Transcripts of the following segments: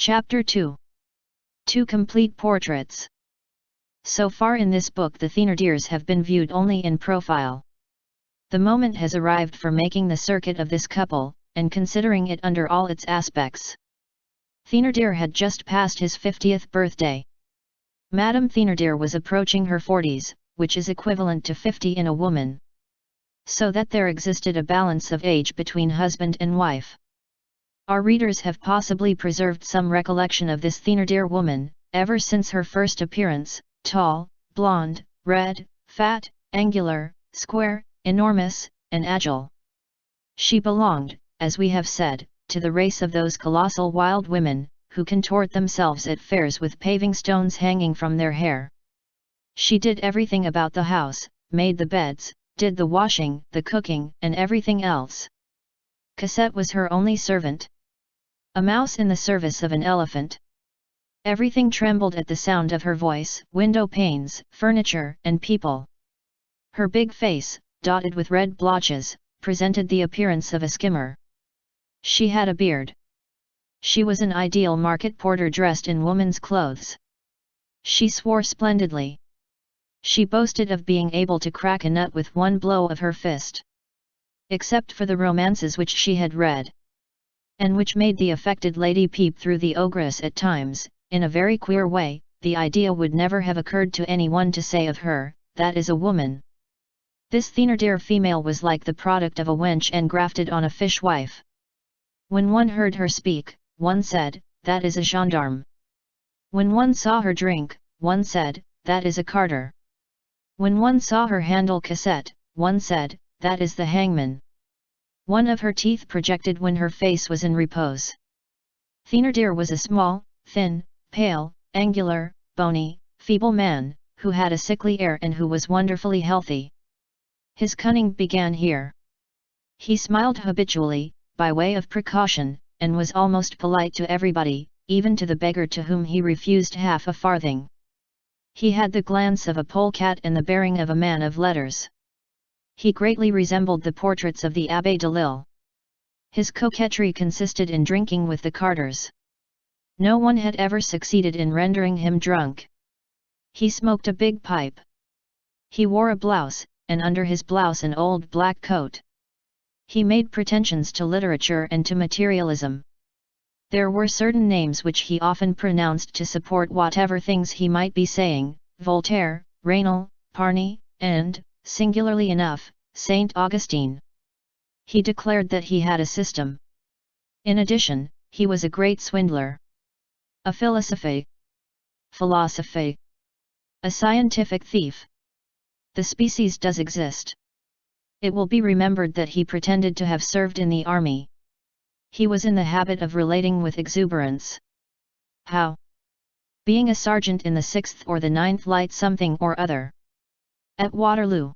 Chapter 2. Two complete portraits. So far in this book the Thénardiers have been viewed only in profile. The moment has arrived for making the circuit of this couple, and considering it under all its aspects. Thénardier had just passed his 50th birthday. Madame Thénardier was approaching her 40s, which is equivalent to 50 in a woman. So that there existed a balance of age between husband and wife. Our readers have possibly preserved some recollection of this Thénardier woman, ever since her first appearance, tall, blonde, red, fat, angular, square, enormous, and agile. She belonged, as we have said, to the race of those colossal wild women, who contort themselves at fairs with paving stones hanging from their hair. She did everything about the house, made the beds, did the washing, the cooking, and everything else. Cosette was her only servant. A mouse in the service of an elephant. Everything trembled at the sound of her voice, window panes, furniture, and people. Her big face, dotted with red blotches, presented the appearance of a skimmer. She had a beard. She was an ideal market porter dressed in woman's clothes. She swore splendidly. She boasted of being able to crack a nut with one blow of her fist. Except for the romances which she had read, and which made the affected lady peep through the ogress at times, in a very queer way, the idea would never have occurred to anyone to say of her, "That is a woman." This Thénardier female was like the product of a wench engrafted on a fishwife. When one heard her speak, one said, "That is a gendarme." When one saw her drink, one said, "That is a carter." When one saw her handle Cosette, one said, "That is the hangman." One of her teeth projected when her face was in repose. Thénardier was a small, thin, pale, angular, bony, feeble man, who had a sickly air and who was wonderfully healthy. His cunning began here. He smiled habitually, by way of precaution, and was almost polite to everybody, even to the beggar to whom he refused half a farthing. He had the glance of a polecat and the bearing of a man of letters. He greatly resembled the portraits of the Abbé Delille. His coquetry consisted in drinking with the carters. No one had ever succeeded in rendering him drunk. He smoked a big pipe. He wore a blouse, and under his blouse an old black coat. He made pretensions to literature and to materialism. There were certain names which he often pronounced to support whatever things he might be saying: Voltaire, Raynal, Parny, and, singularly enough, Saint Augustine. He declared that he had a system. In addition, he was a great swindler. A philosophe. A scientific thief. The species does exist. It will be remembered that he pretended to have served in the army. He was in the habit of relating with exuberance. How? Being a sergeant in the 6th or the 9th Light something or other. At Waterloo.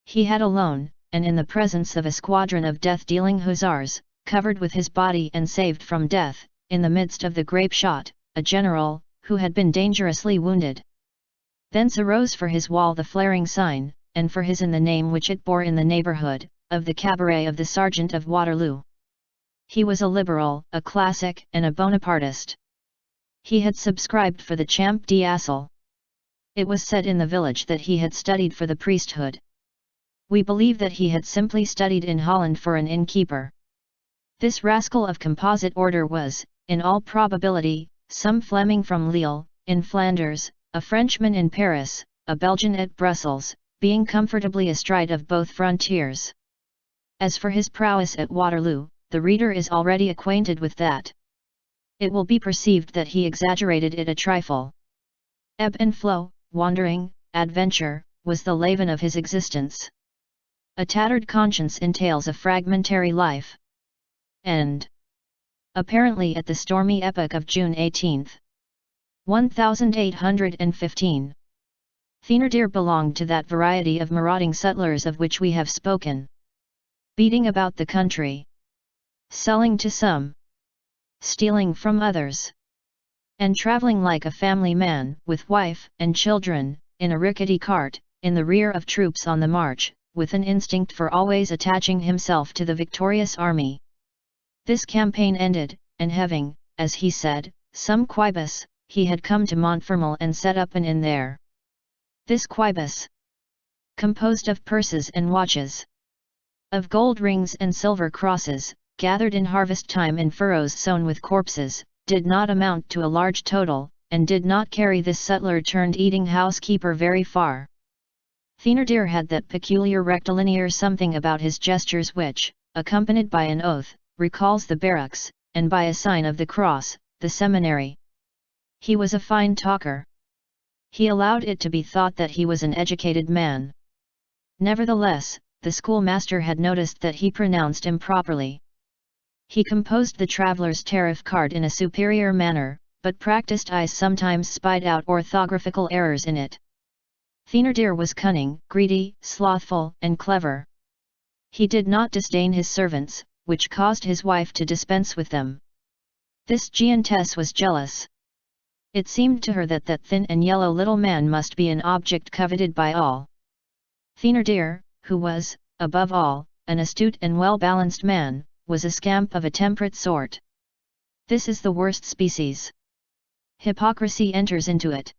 He had alone, and in the presence of a squadron of death-dealing hussars, covered with his body and saved from death, in the midst of the grape shot, a general, who had been dangerously wounded. Thence arose for his wall the flaring sign, and for his in the name which it bore in the neighbourhood, of the cabaret of the Sergeant of Waterloo. He was a liberal, a classic, and a Bonapartist. He had subscribed for the Champ d'Asile. It was said in the village that he had studied for the priesthood. We believe that he had simply studied in Holland for an innkeeper. This rascal of composite order was, in all probability, some Fleming from Lille, in Flanders, a Frenchman in Paris, a Belgian at Brussels, being comfortably astride of both frontiers. As for his prowess at Waterloo, the reader is already acquainted with that. It will be perceived that he exaggerated it a trifle. Ebb and flow, wandering, adventure, was the leaven of his existence. A tattered conscience entails a fragmentary life. End. Apparently at the stormy epoch of June 18, 1815. Thénardier belonged to that variety of marauding sutlers of which we have spoken. Beating about the country. Selling to some. Stealing from others. And travelling like a family man, with wife and children, in a rickety cart, in the rear of troops on the march, with an instinct for always attaching himself to the victorious army. This campaign ended, and having, as he said, some quibus, he had come to Montfermeil and set up an inn there. This quibus, composed of purses and watches, of gold rings and silver crosses, gathered in harvest time in furrows sown with corpses, did not amount to a large total, and did not carry this sutler-turned-eating housekeeper very far. Thénardier had that peculiar rectilinear something about his gestures which, accompanied by an oath, recalls the barracks, and by a sign of the cross, the seminary. He was a fine talker. He allowed it to be thought that he was an educated man. Nevertheless, the schoolmaster had noticed that he pronounced improperly. He composed the traveller's tariff card in a superior manner, but practised eyes sometimes spied out orthographical errors in it. Thénardier was cunning, greedy, slothful, and clever. He did not disdain his servants, which caused his wife to dispense with them. This giantess was jealous. It seemed to her that thin and yellow little man must be an object coveted by all. Thénardier, who was, above all, an astute and well-balanced man, was a scamp of a temperate sort. This is the worst species. Hypocrisy enters into it.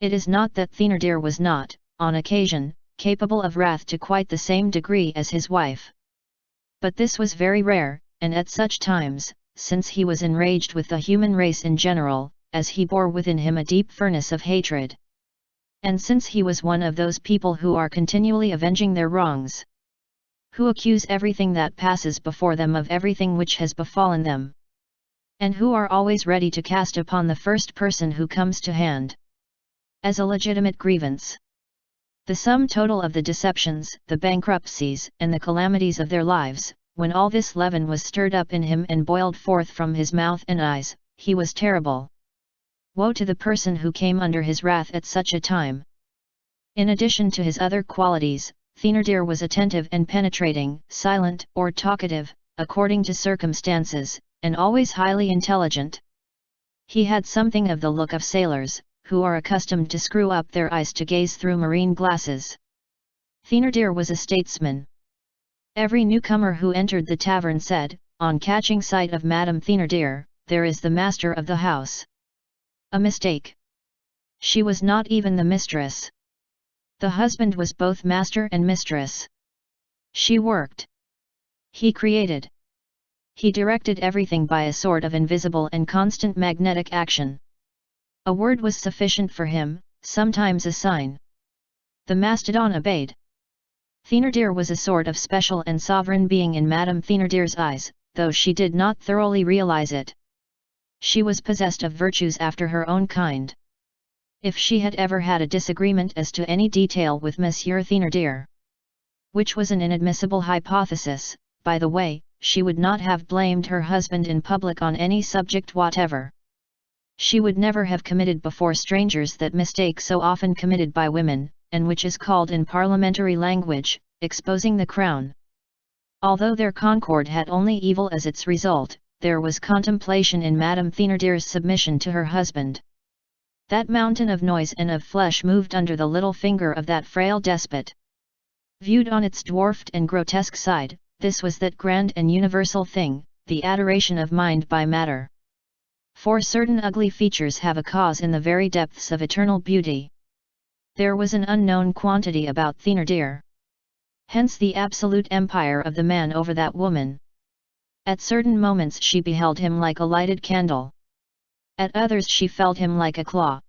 It is not that Thénardier was not, on occasion, capable of wrath to quite the same degree as his wife. But this was very rare, and at such times, since he was enraged with the human race in general, as he bore within him a deep furnace of hatred. And since he was one of those people who are continually avenging their wrongs, who accuse everything that passes before them of everything which has befallen them, and who are always ready to cast upon the first person who comes to hand, as a legitimate grievance, the sum total of the deceptions, the bankruptcies, and the calamities of their lives, when all this leaven was stirred up in him and boiled forth from his mouth and eyes, he was terrible. Woe to the person who came under his wrath at such a time. In addition to his other qualities, Thénardier was attentive and penetrating, silent or talkative, according to circumstances, and always highly intelligent. He had something of the look of sailors, who are accustomed to screw up their eyes to gaze through marine glasses. Thénardier was a statesman. Every newcomer who entered the tavern said, on catching sight of Madame Thénardier, "There is the master of the house." A mistake. She was not even the mistress. The husband was both master and mistress. She worked. He created. He directed everything by a sort of invisible and constant magnetic action. A word was sufficient for him, sometimes a sign. The mastodon obeyed. Thénardier was a sort of special and sovereign being in Madame Thénardier's eyes, though she did not thoroughly realize it. She was possessed of virtues after her own kind. If she had ever had a disagreement as to any detail with Monsieur Thénardier, which was an inadmissible hypothesis, by the way, she would not have blamed her husband in public on any subject whatever. She would never have committed before strangers that mistake so often committed by women, and which is called in parliamentary language, exposing the crown. Although their concord had only evil as its result, there was contemplation in Madame Thénardier's submission to her husband. That mountain of noise and of flesh moved under the little finger of that frail despot. Viewed on its dwarfed and grotesque side, this was that grand and universal thing, the adoration of mind by matter. For certain ugly features have a cause in the very depths of eternal beauty. There was an unknown quantity about Thénardier. Hence the absolute empire of the man over that woman. At certain moments she beheld him like a lighted candle. At others she felt him like a claw.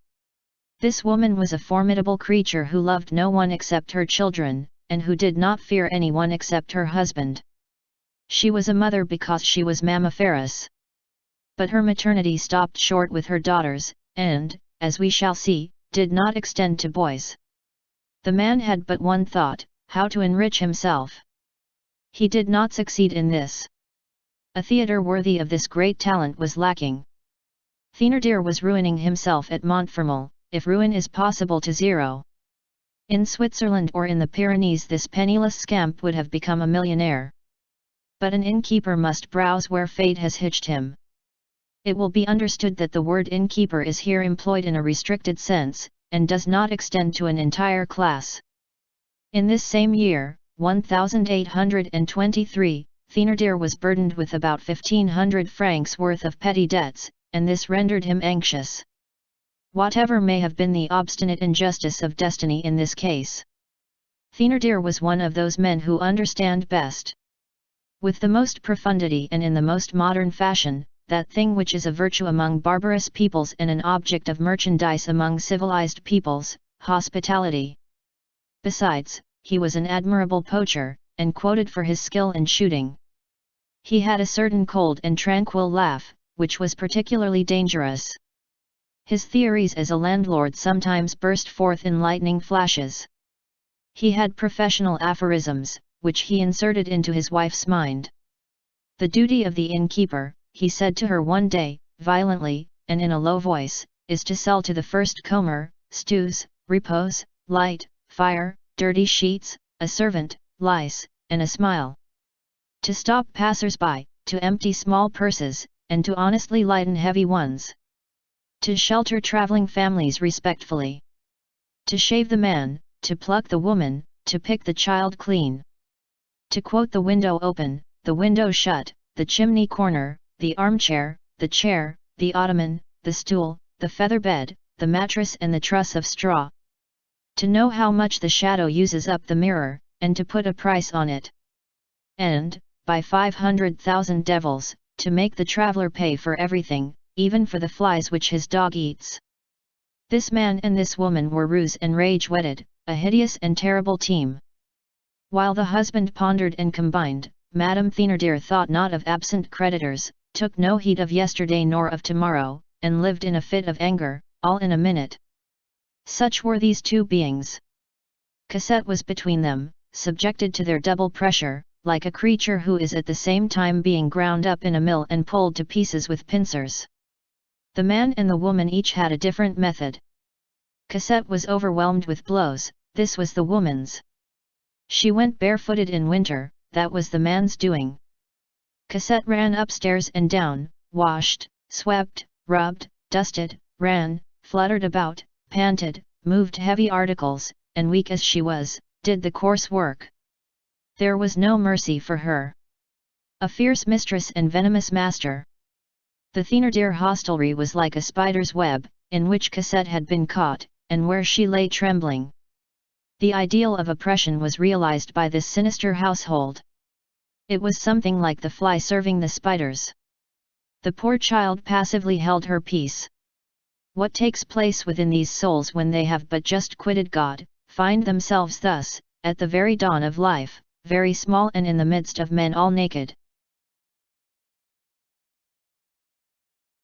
This woman was a formidable creature who loved no one except her children, and who did not fear anyone except her husband. She was a mother because she was mammiferous. But her maternity stopped short with her daughters, and, as we shall see, did not extend to boys. The man had but one thought, how to enrich himself. He did not succeed in this. A theatre worthy of this great talent was lacking. Thénardier was ruining himself at Montfermeil, if ruin is possible to zero. In Switzerland or in the Pyrenees this penniless scamp would have become a millionaire. But an innkeeper must browse where fate has hitched him. It will be understood that the word innkeeper is here employed in a restricted sense, and does not extend to an entire class. In this same year, 1823, Thénardier was burdened with about 1,500 francs worth of petty debts, and this rendered him anxious. Whatever may have been the obstinate injustice of destiny in this case, Thénardier was one of those men who understand best, with the most profundity and in the most modern fashion, that thing which is a virtue among barbarous peoples and an object of merchandise among civilized peoples, hospitality. Besides, he was an admirable poacher, and quoted for his skill in shooting. He had a certain cold and tranquil laugh, which was particularly dangerous. His theories as a landlord sometimes burst forth in lightning flashes. He had professional aphorisms, which he inserted into his wife's mind. The duty of the innkeeper, he said to her one day, violently, and in a low voice, is to sell to the first comer, stews, repose, light, fire, dirty sheets, a servant, lice, and a smile. To stop passers-by, to empty small purses, and to honestly lighten heavy ones. To shelter traveling families respectfully. To shave the man, to pluck the woman, to pick the child clean. To quote the window open, the window shut, the chimney corner, the armchair, the chair, the ottoman, the stool, the feather bed, the mattress and the truss of straw. To know how much the shadow uses up the mirror, and to put a price on it. And, by 500,000 devils, to make the traveller pay for everything, even for the flies which his dog eats. This man and this woman were ruse and rage wedded, a hideous and terrible team. While the husband pondered and combined, Madame Thénardier thought not of absent creditors, took no heed of yesterday nor of tomorrow, and lived in a fit of anger, all in a minute. Such were these two beings. Cosette was between them, subjected to their double pressure, like a creature who is at the same time being ground up in a mill and pulled to pieces with pincers. The man and the woman each had a different method. Cosette was overwhelmed with blows, this was the woman's. She went barefooted in winter, that was the man's doing. Cosette ran upstairs and down, washed, swept, rubbed, dusted, ran, fluttered about, panted, moved heavy articles, and weak as she was, did the coarse work. There was no mercy for her. A fierce mistress and venomous master. The Thénardier hostelry was like a spider's web, in which Cosette had been caught, and where she lay trembling. The ideal of oppression was realized by this sinister household. It was something like the fly serving the spiders. The poor child passively held her peace. What takes place within these souls when they have but just quitted God, find themselves thus, at the very dawn of life, very small and in the midst of men all naked?